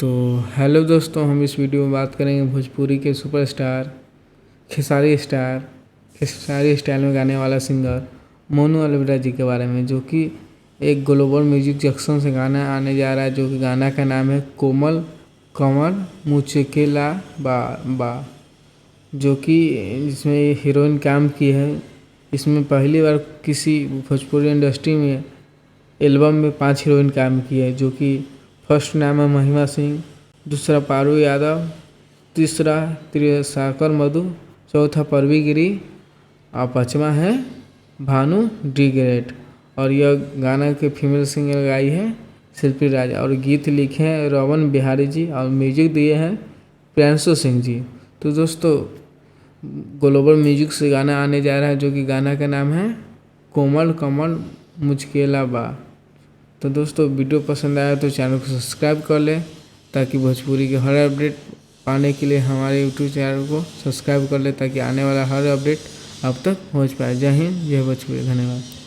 तो हेलो दोस्तों, हम इस वीडियो में बात करेंगे भोजपुरी के सुपरस्टार खेसारी स्टाइल में गाने वाला सिंगर मोनू अलविदा जी के बारे में, जो कि एक ग्लोबल म्यूजिक जंक्शन से गाना आने जा रहा है। जो कि गाना का नाम है कोमल कमर मुचकेला बा बा, जो कि इसमें हीरोइन काम की है। इसमें पहली बार किसी भोजपुरी इंडस्ट्री में एल्बम में 5 हीरोइन काम की है, जो कि फर्स्ट नाम है महिमा सिंह, दूसरा पारू यादव, तीसरा त्रिसाकर मधु, चौथा परवी गिरी और पाँचवा है भानु डी ग्रेट। और यह गाना के फीमेल सिंगर गाई है शिल्पी राजा, और गीत लिखे हैं रवन बिहारी जी और म्यूजिक दिए हैं प्रियांशु सिंह जी। तो दोस्तों, ग्लोबल म्यूजिक से गाना आने जा रहा है, जो कि गाना का नाम है कोमल कमल मुचकेला बा। तो दोस्तों, वीडियो पसंद आया तो चैनल को सब्सक्राइब कर लें, ताकि भोजपुरी के हर अपडेट पाने के लिए हमारे यूट्यूब चैनल को सब्सक्राइब कर लें, ताकि आने वाला हर अपडेट अब तक पहुंच पाए। जय हिंद, जय भोजपुरी, धन्यवाद।